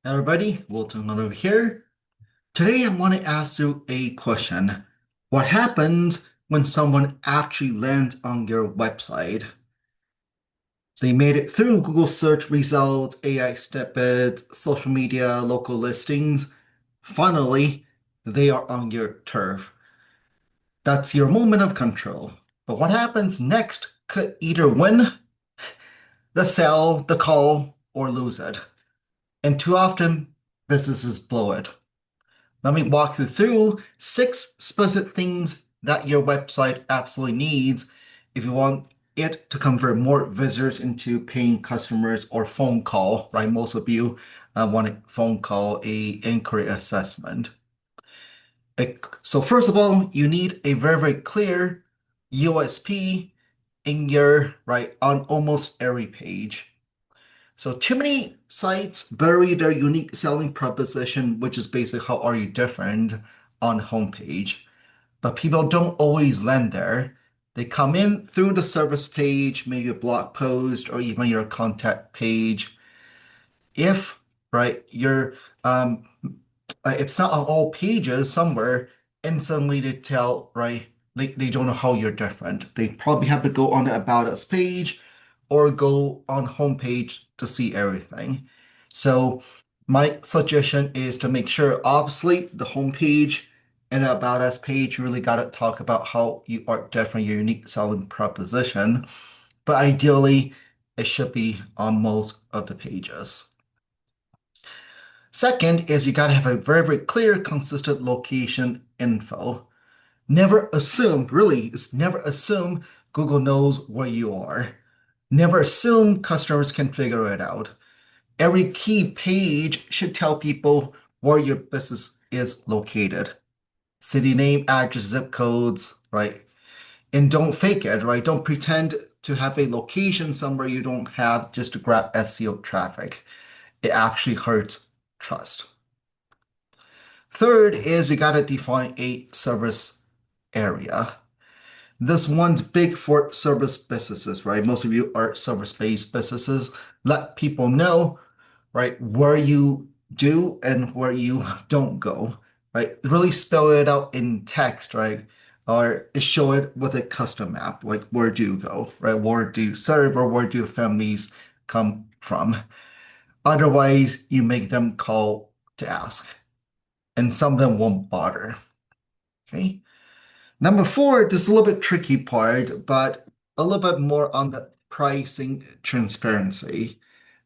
Everybody, Welton Hong over here. Today I want to ask you a question. What happens when someone actually lands on your website? They made it through Google search results, AI snippets, social media, local listings. Finally, they are on your turf. That's your moment of control. But what happens next could either win the sell, the call, or lose it. And too often, businesses blow it. Let me walk you through six specific things that your website absolutely needs if you want it to convert more visitors into paying customers or phone call, right? Most of you want a phone call, a inquiry assessment. So first of all, you need a very clear USP in your, right, on almost every page. So too many sites bury their unique selling proposition, which is basically how are you different on homepage. But people don't always land there. They come in through the service page, maybe a blog post, or even your contact page. If right, you're it's not on all pages somewhere, instantly they tell, right, they don't know how you're different. They probably have to go on the About Us page or go on homepage to see everything. So my suggestion is to make sure, obviously, the homepage and the About Us page really got to talk about how you are different, your unique selling proposition. But ideally, it should be on most of the pages. Second is you got to have a very clear, consistent location info. Never assume, really, it's never assume Google knows where you are. Never assume customers can figure it out. Every key page should tell people where your business is located. City name, address, zip codes, right? And don't fake it, right? Don't pretend to have a location somewhere you don't have just to grab SEO traffic. It actually hurts trust. Third is you got to define a service area. This one's big for service businesses, right? Most of you are service-based businesses. Let people know, right, where you do and where you don't go, right? Really spell it out in text, right? Or show it with a custom map, like where do you go, right? Where do you serve or where do families come from? Otherwise, you make them call to ask, and some of them won't bother. Okay. Number four, this is a little bit tricky part, but a little bit more on the pricing transparency,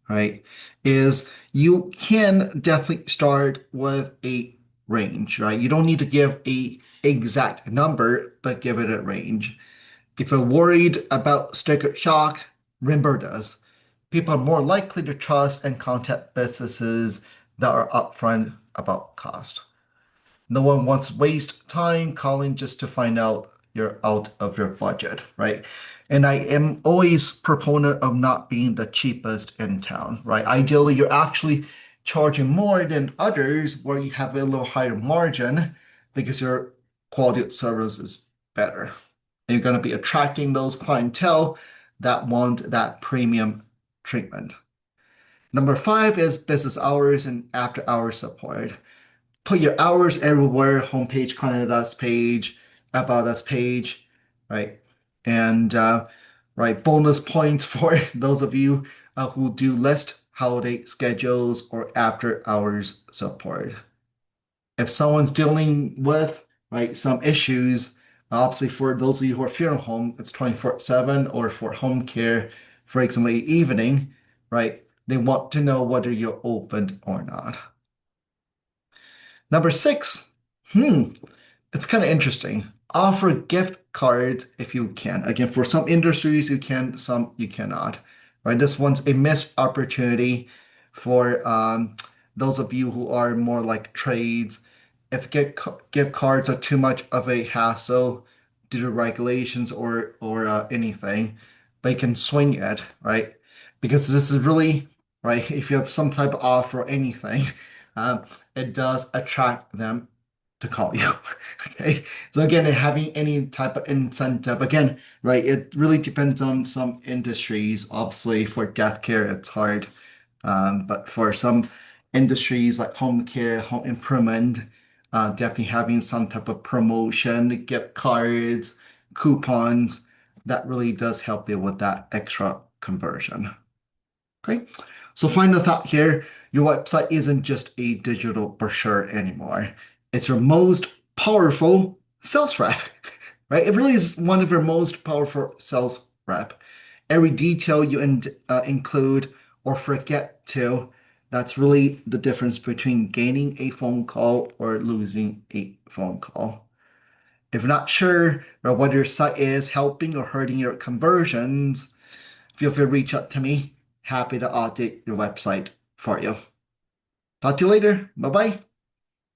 right? Is you can definitely start with a range, right? You don't need to give a exact number, but give it a range. If you're worried about sticker shock, remember this. People are more likely to trust and contact businesses that are upfront about cost. No one wants to waste time calling just to find out you're out of your budget, right? And I am always proponent of not being the cheapest in town, right? Ideally, you're actually charging more than others where you have a little higher margin because your quality of service is better. And you're going to be attracting those clientele that want that premium treatment. Number five is business hours and after hours support. Put your hours everywhere, homepage, contact us page, about us page, right? And right, bonus points for those of you who do list holiday schedules or after hours support. If someone's dealing with, right, some issues, obviously for those of you who are funeral home, it's 24/7, or for home care, for example, evening, right? They want to know whether you're open or not. Number six, it's kind of interesting. Offer gift cards if you can. Again, for some industries you can, some you cannot. Right? This one's a missed opportunity for those of you who are more like trades. If gift cards are too much of a hassle due to regulations or anything, they can swing it, right? Because this is really right. If you have some type of offer or anything, um, it does attract them to call you. Okay. So again, having any type of incentive, again, right, it really depends on some industries. Obviously, for death care, it's hard. But for some industries like home care, home improvement, definitely having some type of promotion, gift cards, coupons, that really does help you with that extra conversion. Okay. So final thought here, your website isn't just a digital brochure anymore. It's your most powerful sales rep, right? It really is one of your most powerful sales rep. Every detail you include or forget to, that's really the difference between gaining a phone call or losing a phone call. If you're not sure about whether your site is helping or hurting your conversions, feel free to reach out to me. Happy to update your website for you. Talk to you later. Bye bye.